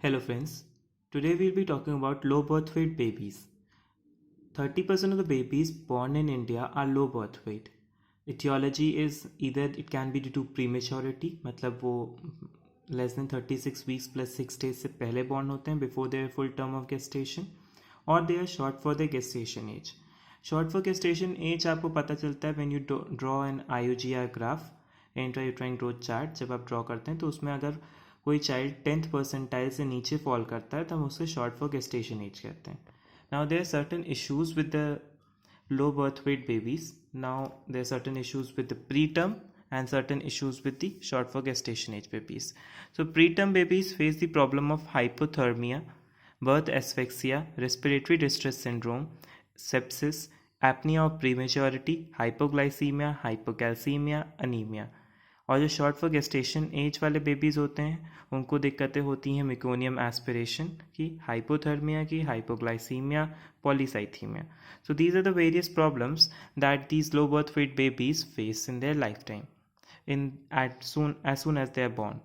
Hello friends, today we'll be talking about low birth weight babies. 30% of the babies born in India are low birth weight. Etiology is either it can be due to prematurity, मतलब वो less than 36 weeks plus 6 days से पहले born होते हैं before their full term of gestation, or they are short for their gestation age. Short for gestation age आपको पता चलता है when you draw an IUGR graph, intrauterine growth chart. जब आप draw करते हैं तो उसमें अगर कोई चाइल्ड 10th परसेंटाइल से नीचे फॉल करता है तो हम उससे शॉर्ट फॉर गेस्टेशन एज कहते हैं. Now there are certain issues with the low birth weight babies. Now there are certain issues with the preterm and certain issues with the short for gestation age babies. So preterm babies face the problem of hypothermia, birth asphyxia, respiratory distress syndrome, sepsis, apnea of prematurity, hypoglycemia, hypocalcemia, anemia. और जो short for gestation as वाले babies होते हैं उनको दिक्कतें होती हैं meconium aspiration की, हाइपोथर्मिया की, hypoglycaemia, polycythaemia. So these are the various problems that these low birth weight babies face in their lifetime, as soon as they are born.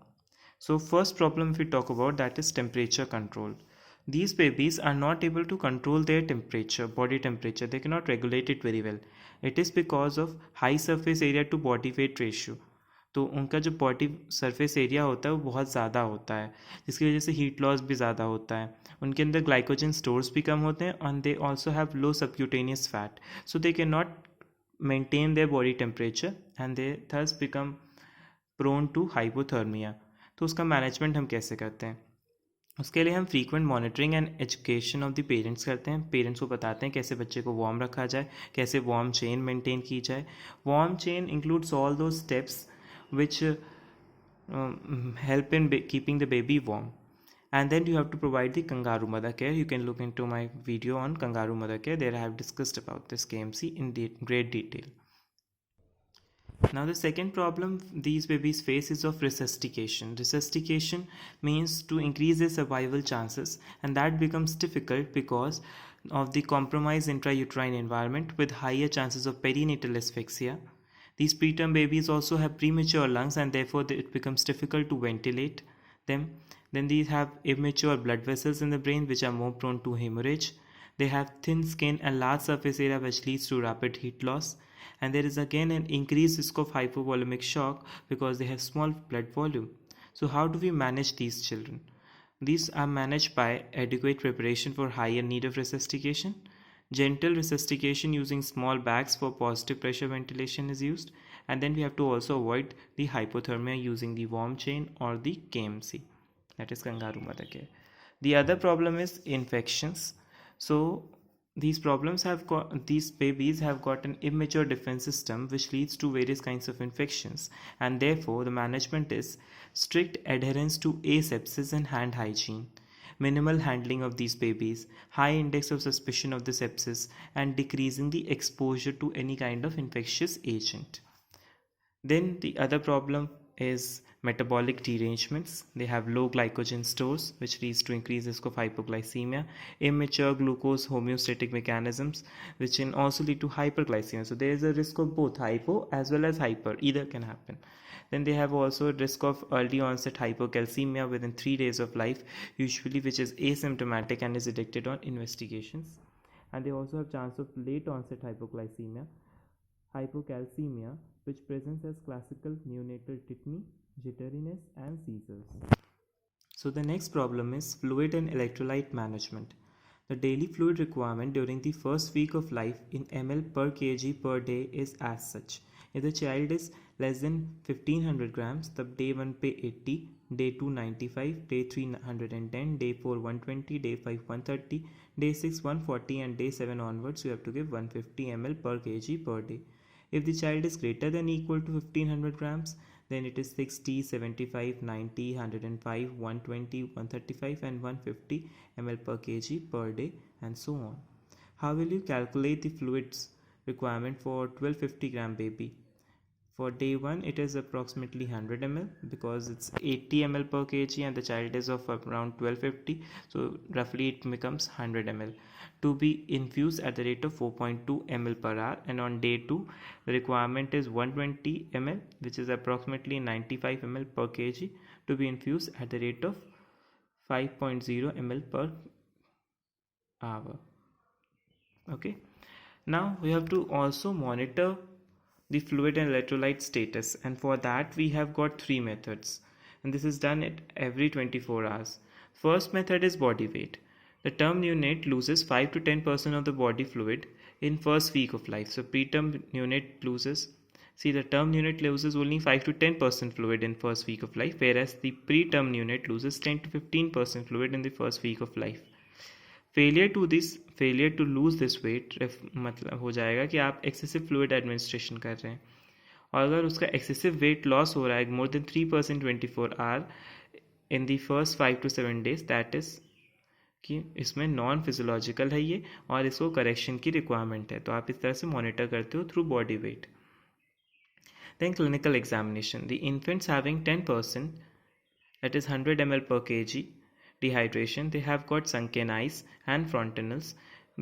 So first problem if we talk about, that is temperature control. These babies are not able to control their temperature, body temperature. They cannot regulate it very well. It is because of high surface area to body weight ratio. तो उनका जो body surface area होता है वो बहुत ज़्यादा होता है, जिसकी वजह से हीट लॉस भी ज़्यादा होता है. उनके अंदर ग्लाइकोजन स्टोर्स भी कम होते हैं and they also have low subcutaneous fat, so they can not maintain their body temperature and they thus become prone to hypothermia. तो उसका मैनेजमेंट हम कैसे करते हैं? उसके लिए हम frequent monitoring and education of the parents करते हैं. पेरेंट्स को बताते हैं कैसे बच्चे को वार्म रखा जाए, कैसे वार्म चेन मेंटेन की जाए. वार्म चेन इंक्लूड्स ऑल दो steps which help in keeping the baby warm. And then you have to provide the kangaroo mother care. You can look into my video on kangaroo mother care. There I have discussed about this KMC in great detail. Now the second problem these babies face is of resuscitation. Resuscitation means to increase their survival chances, and that becomes difficult because of the compromised intrauterine environment with higher chances of perinatal asphyxia. These preterm babies also have premature lungs and therefore it becomes difficult to ventilate them. Then these have immature blood vessels in the brain which are more prone to hemorrhage. They have thin skin and large surface area which leads to rapid heat loss. And there is again an increased risk of hypovolemic shock because they have small blood volume. So how do we manage these children? These are managed by adequate preparation for higher need of resuscitation. Gentle resuscitation using small bags for positive pressure ventilation is used, and then we have to also avoid the hypothermia using the warm chain or the KMC, that is kangaroo mother care. The other problem is infections. So these babies have got an immature defense system which leads to various kinds of infections, and therefore the management is strict adherence to asepsis and hand hygiene, minimal handling of these babies, high index of suspicion of the sepsis, and decreasing the exposure to any kind of infectious agent. Then the other problem is metabolic derangements. They have low glycogen stores which leads to increased risk of hypoglycemia, immature glucose homeostatic mechanisms which can also lead to hyperglycemia. So there is a risk of both hypo as well as hyper, either can happen. Then they have also a risk of early onset hypocalcemia within 3 days of life, usually which is asymptomatic and is detected on investigations. And they also have chance of late onset hypocalcemia, which presents as classical neonatal tetany, jitteriness and seizures. So the next problem is fluid and electrolyte management. The daily fluid requirement during the first week of life in ml per kg per day is as such. If the child is less than 1500 grams, the day 1 पे 80, day 2 95, day 3 110, day 4 120, day 5 130, day 6 140 and day 7 onwards you have to give 150 ml per kg per day. If the child is greater than equal to 1500 grams, then it is 60, 75, 90, 105, 120, 135 and 150 ml per kg per day and so on. How will you calculate the fluids requirement for 1250 gram baby? For day 1 it is approximately 100 ml because it's 80 ml per kg and the child is of around 1250, so roughly it becomes 100 ml to be infused at the rate of 4.2 ml per hour. And on day 2 the requirement is 120 ml which is approximately 95 ml per kg to be infused at the rate of 5.0 ml per hour. Okay, now we have to also monitor the fluid and electrolyte status, and for that we have got three methods, and this is done at every 24 hours. First method is body weight. The term neonate loses 5 to 10% of the body fluid in first week of life. So preterm neonate loses, see, the term neonate loses only 5 to 10% fluid in first week of life, whereas the preterm neonate loses 10 to 15% fluid in the first week of life. Failure to lose this weight मतलब हो जाएगा कि आप excessive fluid administration कर रहे हैं, और अगर उसका एक्सेसिव वेट लॉस हो रहा है more than 3% 24 hour in the first 5 to 7 days, that is कि इसमें नॉन फिजियोलॉजिकल है ये, और इसको करेक्शन की रिक्वायरमेंट है. तो आप इस तरह से मॉनिटर करते हो through body weight. Then clinical examination. The infants having 10%, that is 100 ml per kg dehydration, they have got sunken eyes and frontinels,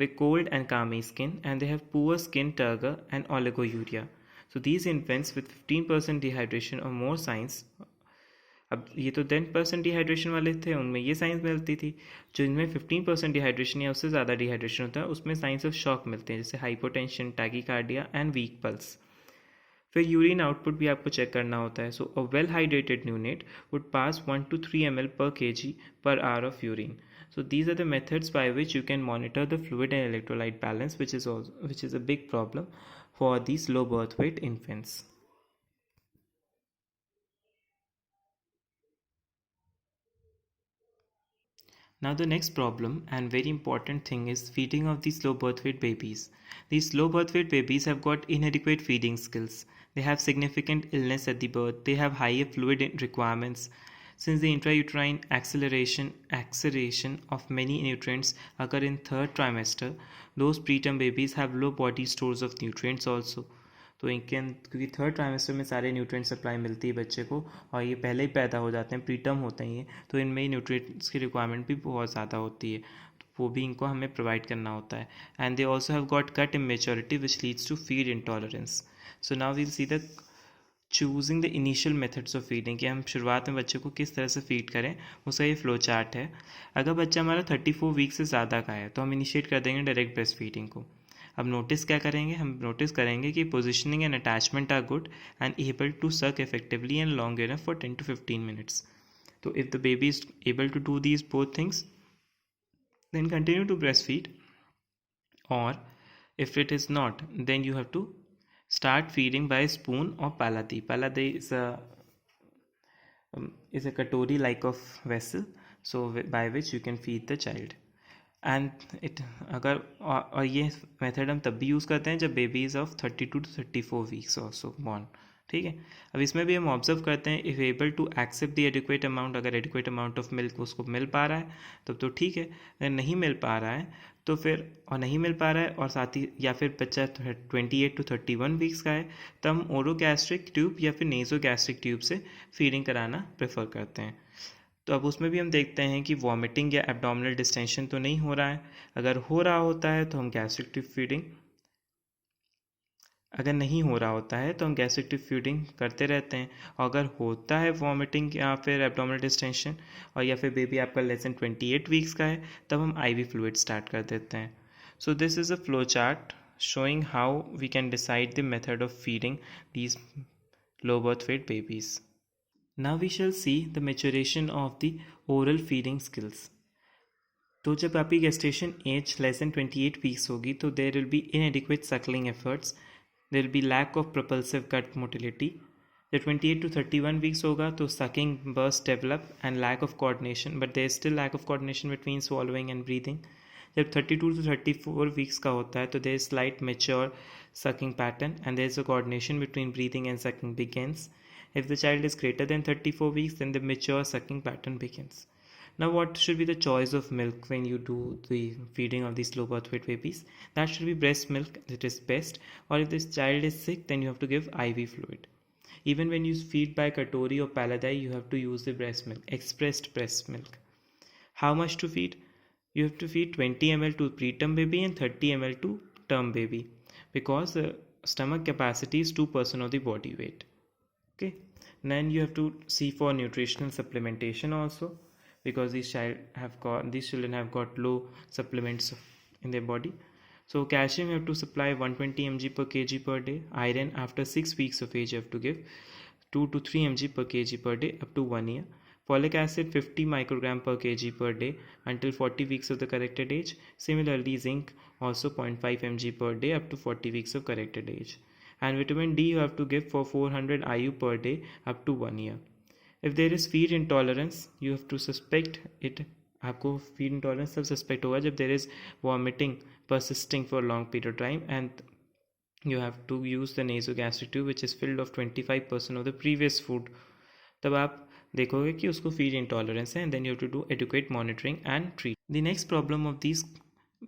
with cold and clammy skin, and they have poor skin turgor and oliguria. So these infants with 15% dehydration or more signs, अब ये तो 10% dehydration वाले थे, उनमें ये science मिलती थी. जो इनमें 15% डिहाइड्रेशन या उससे ज़्यादा डिहाइड्रेशन होता है उसमें साइंस ऑफ शॉक मिलते हैं, जैसे hypotension, tachycardia and weak pulse. फिर यूरिन आउटपुट भी आपको चेक करना होता है. So a well hydrated neonate would pass 1 to 3 ml per kg per hour of urine. So these are the methods by which you can monitor the fluid and electrolyte balance, which is a big problem for these low birth weight infants. Now the next problem and very important thing is feeding of these low birth weight babies. These low birth weight babies have got inadequate feeding skills. They have significant illness at the birth. They have higher fluid requirements. Since the intrauterine acceleration of many nutrients occur in third trimester, those preterm babies have low body stores of nutrients also. तो इनके क्योंकि third trimester में सारे nutrient supply मिलती है बच्चे को, और ये पहले ही पैदा हो जाते हैं, प्रीटर्म होते हैं ये, तो इनमें ही न्यूट्रिएंट्स की रिक्वायरमेंट भी बहुत ज़्यादा होती है, तो वो भी इनको हमें प्रोवाइड करना होता है. And they also have got gut immaturity which leads to feed intolerance. So now we'll see the choosing the initial methods of feeding, कि हम शुरुआत में बच्चे को किस तरह से फीड करें, उसका ये फ्लो चार्ट है. अगर बच्चा हमारा 34 वीक से ज़्यादा का है तो हम इनिशिएट कर देंगे डायरेक्ट ब्रेस्ट फीडिंग को. अब नोटिस क्या करेंगे, हम नोटिस करेंगे कि positioning and attachment are good and able to suck effectively and long enough for 10 to 15 minutes. तो if the baby is able to do these both things, then continue to breastfeed, or if it is not, then you have to start feeding by spoon or paladi. Paladi is a katori like of vessel, so by which you can feed the child. And it अगर और ये method हम तब भी use करते हैं जब baby is of 32 to 34 weeks also born. ठीक है, अब इसमें भी हम ऑब्जर्व करते हैं if able to accept the adequate amount, अगर एडिक्वेट अमाउंट ऑफ मिल्क उसको मिल पा रहा है तब तो ठीक है, अगर नहीं मिल पा रहा है तो फिर, और नहीं मिल पा रहा है और साथ ही या फिर बच्चा 28 to 31 वीक्स का है, तो हम ओरोगैस्ट्रिक ट्यूब या फिर नेज़ोगैस्ट्रिक ट्यूब से फीडिंग कराना प्रेफर करते हैं. तो अब उसमें भी हम देखते हैं कि वॉमिटिंग या एब्डोमिनल डिस्टेंशन तो नहीं हो रहा है. अगर हो रहा होता है तो हम गैस्ट्रिक ट्यूब फीडिंग, अगर नहीं हो रहा होता है तो हम गैस्ट्रिक ट्यूब फीडिंग करते रहते हैं. और अगर होता है वॉमिटिंग या फिर एब्डोमिनल डिस्टेंशन, और या फिर बेबी आपका लेस देन 28 वीक्स का है, तब हम आईवी फ्लूइड स्टार्ट कर देते हैं. So this is a flow chart showing how we can decide the method of feeding these low birth weight babies. Now we shall see the maturation of the oral feeding skills. तो जब आपकी gestation age less than 28 weeks होगी तो there will be inadequate suckling efforts, there will be lack of propulsive gut motility. जब 28 to 31 weeks होगा तो sucking bursts develop and lack of coordination, but there is still lack of coordination between swallowing and breathing. जब 32 to 34 weeks का होता है तो there is slight mature sucking pattern and there is a coordination between breathing and sucking begins. If the child is greater than 34 weeks, then the mature sucking pattern begins. Now, what should be the choice of milk when you do the feeding of these low birth weight babies? That should be breast milk, that is best. Or if this child is sick, then you have to give IV fluid. Even when you feed by Katori or Paladai, you have to use the breast milk, expressed breast milk. How much to feed? You have to feed 20 ml to preterm baby and 30 ml to term baby, because the stomach capacity is 2% of the body weight. Okay, and then you have to see for nutritional supplementation also, because these children have got low supplements in their body. So calcium you have to supply 120 mg per kg per day. Iron after 6 weeks of age you have to give 2 to 3 mg per kg per day up to 1 year. Folic acid 50 microgram per kg per day until 40 weeks of the corrected age. Similarly, zinc also 0.5 mg per day up to 40 weeks of corrected age. And vitamin D you have to give for 400 IU per day up to 1 year. If there is feed intolerance, you have to suspect it. आपको feed intolerance तब suspect होगा जब there is vomiting persisting for a long period of time, and you have to use the nasogastric tube which is filled of 25% of the previous food. तब आप देखोगे कि उसको feed intolerance है, and then you have to do adequate monitoring and treat. The next problem of these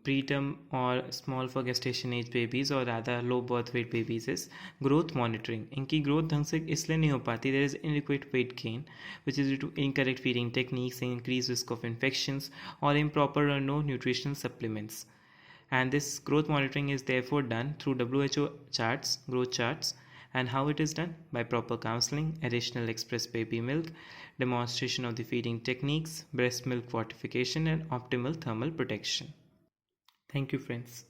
preterm or small for gestation age babies or rather low birth weight babies is growth monitoring. इनकी growth ढंग से इसलिए नहीं हो पाती, there is inadequate weight gain which is due to incorrect feeding techniques, increased risk of infections or improper or no nutritional supplements. And this growth monitoring is therefore done through WHO charts, growth charts. And how it is done? By proper counseling, additional express baby milk, demonstration of the feeding techniques, breast milk fortification and optimal thermal protection. Thank you, friends.